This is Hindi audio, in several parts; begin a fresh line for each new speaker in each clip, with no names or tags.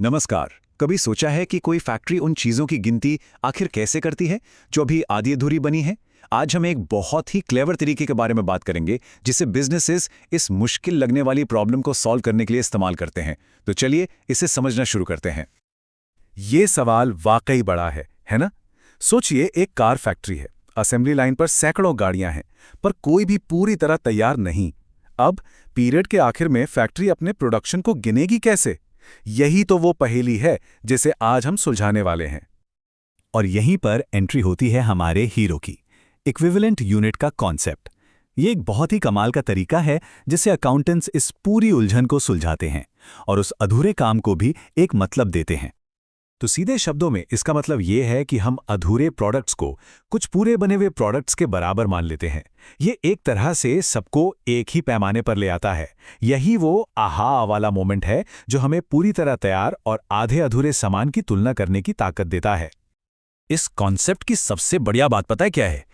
नमस्कार। कभी सोचा है कि कोई फैक्ट्री उन चीजों की गिनती आखिर कैसे करती है जो अभी आधी अधूरी बनी है? आज हम एक बहुत ही क्लेवर तरीके के बारे में बात करेंगे जिसे बिजनेसेस इस मुश्किल लगने वाली प्रॉब्लम को सॉल्व करने के लिए इस्तेमाल करते हैं। तो चलिए इसे समझना शुरू करते हैं।
ये सवाल वाकई बड़ा है ना? सोचिए, एक कार फैक्ट्री है, असेंबली लाइन पर सैकड़ों गाड़ियां हैं, पर कोई भी पूरी तरह तैयार नहीं। अब पीरियड के आखिर में फैक्ट्री अपने प्रोडक्शन को गिनेगी कैसे? यही तो वो पहेली है जिसे आज हम सुलझाने वाले हैं।
और यहीं पर एंट्री होती है हमारे हीरो की, इक्विवेलेंट यूनिट का कॉन्सेप्ट। ये एक बहुत ही कमाल का तरीका है जिससे अकाउंटेंट्स इस पूरी उलझन को सुलझाते हैं और उस अधूरे काम को भी एक मतलब देते हैं।
तो सीधे शब्दों में इसका मतलब ये है कि हम अधूरे प्रोडक्ट्स को कुछ पूरे बने हुए प्रोडक्ट्स के बराबर मान लेते हैं। ये एक तरह से सबको एक ही पैमाने पर ले आता है। यही वो आहा वाला मोमेंट है जो हमें पूरी तरह तैयार और आधे अधूरे सामान की तुलना करने की ताकत देता है।
इस कॉन्सेप्ट की सबसे बढ़िया बात पता है क्या है?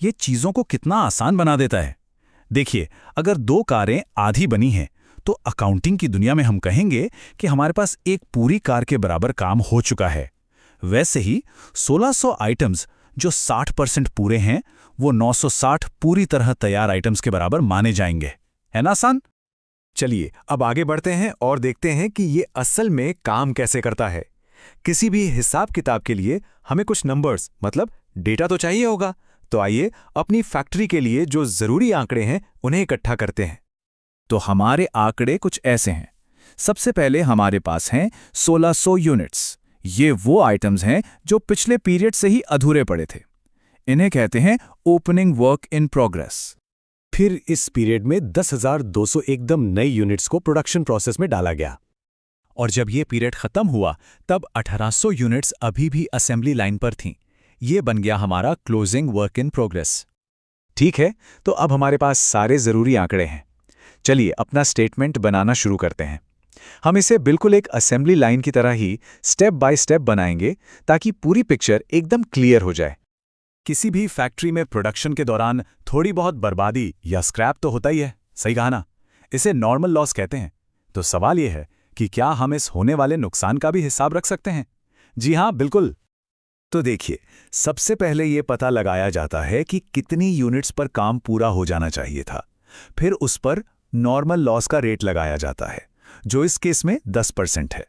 ये चीज़ों को कितना आसान बना देता है। देखिए, अगर दो कारें आधी बनी हैं तो अकाउंटिंग की दुनिया में हम कहेंगे कि हमारे पास एक पूरी कार के बराबर काम हो चुका है। वैसे ही 1600 आइटम्स जो 60% पूरे हैं, वो 960 पूरी तरह तैयार आइटम्स के बराबर माने जाएंगे। है ना आसान?
चलिए अब आगे बढ़ते हैं और देखते हैं कि ये असल में काम कैसे करता है। किसी भी हिसाब किताब के लिए हमें कुछ नंबर्स मतलब डेटा तो चाहिए होगा। तो आइए अपनी फैक्ट्री के लिए जो जरूरी आंकड़े हैं उन्हें इकट्ठा करते हैं।
तो हमारे आंकड़े कुछ ऐसे हैं। सबसे पहले हमारे पास हैं 1600 यूनिट्स। ये वो आइटम्स हैं जो पिछले पीरियड से ही अधूरे पड़े थे। इन्हें कहते हैं ओपनिंग वर्क इन प्रोग्रेस।
फिर इस पीरियड में 10,200 एकदम नई यूनिट्स को प्रोडक्शन प्रोसेस में डाला गया।
और जब ये पीरियड खत्म हुआ तब 1800 यूनिट्स अभी भी असेंबली लाइन पर थीं। ये बन गया हमारा क्लोजिंग वर्क इन प्रोग्रेस।
ठीक है, तो अब हमारे पास सारे जरूरी आंकड़े हैं। चलिए अपना स्टेटमेंट बनाना शुरू करते हैं। हम इसे बिल्कुल एक असेंबली लाइन की तरह ही स्टेप बाय स्टेप बनाएंगे ताकि पूरी पिक्चर एकदम क्लियर हो जाए।
किसी भी फैक्ट्री में प्रोडक्शन के दौरान थोड़ी बहुत बर्बादी या स्क्रैप तो होता ही है, सही कहा ना? इसे नॉर्मल लॉस कहते हैं। तो सवाल यह है कि क्या हम इस होने वाले नुकसान का भी हिसाब रख सकते हैं? जी हाँ, बिल्कुल।
तो देखिए, सबसे पहले यह पता लगाया जाता है कि कितनी यूनिट्स पर काम पूरा हो जाना चाहिए था। फिर उस पर नॉर्मल लॉस का रेट लगाया जाता है, जो इस केस में 10% है।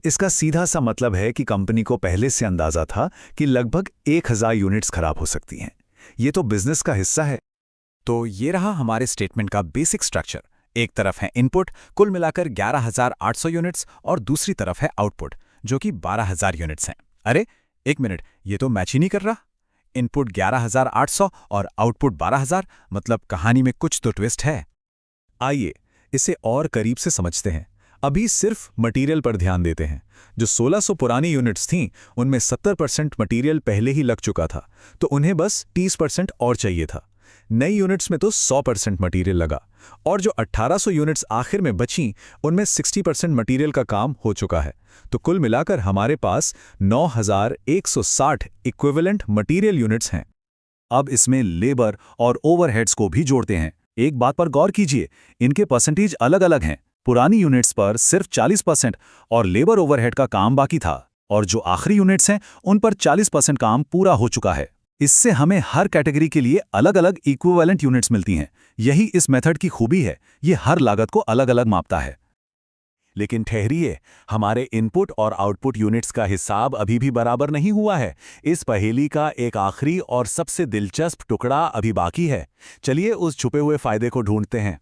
इसका सीधा सा मतलब है कि कंपनी को पहले से अंदाजा था कि लगभग 1000 यूनिट्स खराब हो सकती हैं। ये तो बिजनेस का हिस्सा है।
तो ये रहा हमारे स्टेटमेंट का बेसिक स्ट्रक्चर। एक तरफ है इनपुट, कुल मिलाकर 11,800 यूनिट्स, और दूसरी तरफ है आउटपुट, जो कि 12,000 यूनिट्स हैं। अरे एक मिनट, ये तो मैच ही नहीं कर रहा। इनपुट 11,800 और आउटपुट 12,000, मतलब कहानी में कुछ तो ट्विस्ट है।
आइए इसे और करीब से समझते हैं। अभी सिर्फ मटेरियल पर ध्यान देते हैं। जो 1600 पुरानी यूनिट्स थीं, उनमें 70% मटेरियल पहले ही लग चुका था, तो उन्हें बस 30% और चाहिए था। नई यूनिट्स में तो 100% मटेरियल लगा, और जो 1800 यूनिट्स आखिर में बचीं, उनमें 60% मटेरियल का काम हो चुका है। तो कुल मिलाकर हमारे पास 9160 इक्विवेलेंट मटेरियल यूनिट्स हैं।
अब इसमें लेबर और ओवरहेड्स को भी जोड़ते हैं। एक बात पर गौर कीजिए, इनके परसेंटेज अलग अलग हैं। पुरानी यूनिट्स पर सिर्फ 40% और लेबर ओवरहेड का काम बाकी था, और जो आखिरी यूनिट्स हैं उन पर 40% काम पूरा हो चुका है। इससे हमें हर कैटेगरी के लिए अलग अलग इक्विवेलेंट यूनिट्स मिलती हैं। यही इस मेथड की खूबी है, ये हर लागत को अलग अलग मापता है।
लेकिन ठहरिए, हमारे इनपुट और आउटपुट यूनिट्स का हिसाब अभी भी बराबर नहीं हुआ है। इस पहेली का एक आखिरी और सबसे दिलचस्प टुकड़ा अभी बाकी है। चलिए उस छुपे हुए फायदे को ढूंढते हैं।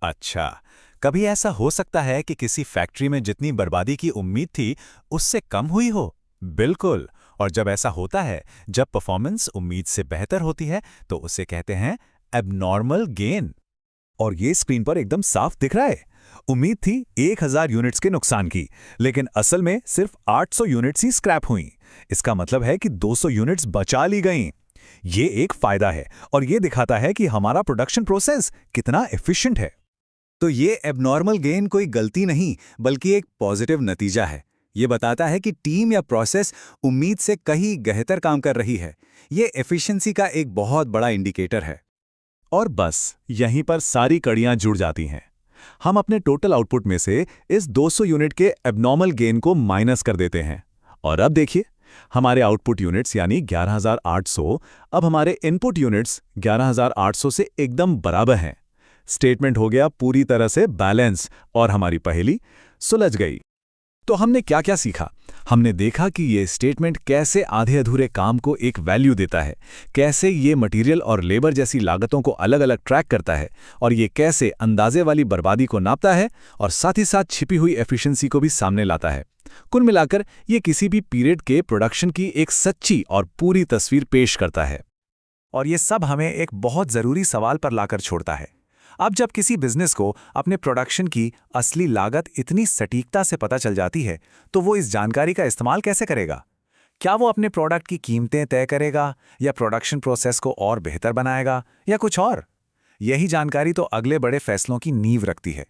अच्छा, कभी ऐसा हो सकता है कि किसी फैक्ट्री में जितनी बर्बादी की उम्मीद थी उससे कम हुई हो? बिल्कुल। और जब ऐसा होता है, जब परफॉर्मेंस उम्मीद से बेहतर होती है, तो उसे कहते हैं एबनॉर्मल गेन।
और ये स्क्रीन पर एकदम साफ दिख रहा है। उम्मीद थी 1000 यूनिट्स के नुकसान की, लेकिन असल में सिर्फ 800 यूनिट्स ही स्क्रैप हुई। इसका मतलब है कि 200 यूनिट्स बचा ली गईं। ये एक फायदा है, और ये दिखाता है कि हमारा प्रोडक्शन प्रोसेस कितना एफिशिएंट है।
तो ये एबनॉर्मल गेन कोई गलती नहीं, बल्कि एक पॉजिटिव नतीजा है। ये बताता है कि टीम या प्रोसेस उम्मीद से कहीं बेहतर काम कर रही है। ये एफिशिएंसी का एक बहुत बड़ा इंडिकेटर है।
और बस यहीं पर सारी कड़ियां जुड़ जाती हैं। हम अपने टोटल आउटपुट में से इस 200 यूनिट के एबनॉर्मल गेन को माइनस कर देते हैं। और अब देखिए, हमारे आउटपुट यूनिट्स यानी 11,800 अब हमारे इनपुट यूनिट्स 11,800 से एकदम बराबर हैं। स्टेटमेंट हो गया पूरी तरह से बैलेंस और हमारी पहेली सुलझ गई। तो हमने क्या क्या सीखा? हमने देखा कि ये स्टेटमेंट कैसे आधे अधूरे काम को एक वैल्यू देता है, कैसे ये मटेरियल और लेबर जैसी लागतों को अलग अलग ट्रैक करता है, और ये कैसे अंदाजे वाली बर्बादी को नापता है और साथ ही साथ छिपी हुई एफिशिएंसी को भी सामने लाता है। कुल मिलाकर ये किसी भी पीरियड के प्रोडक्शन की एक सच्ची और पूरी तस्वीर पेश करता है।
और ये सब हमें एक बहुत ज़रूरी सवाल पर लाकर छोड़ता है। अब जब किसी बिजनेस को अपने प्रोडक्शन की असली लागत इतनी सटीकता से पता चल जाती है, तो वो इस जानकारी का इस्तेमाल कैसे करेगा? क्या वो अपने प्रोडक्ट की कीमतें तय करेगा, या प्रोडक्शन प्रोसेस को और बेहतर बनाएगा, या कुछ और? यही जानकारी तो अगले बड़े फैसलों की नींव रखती है।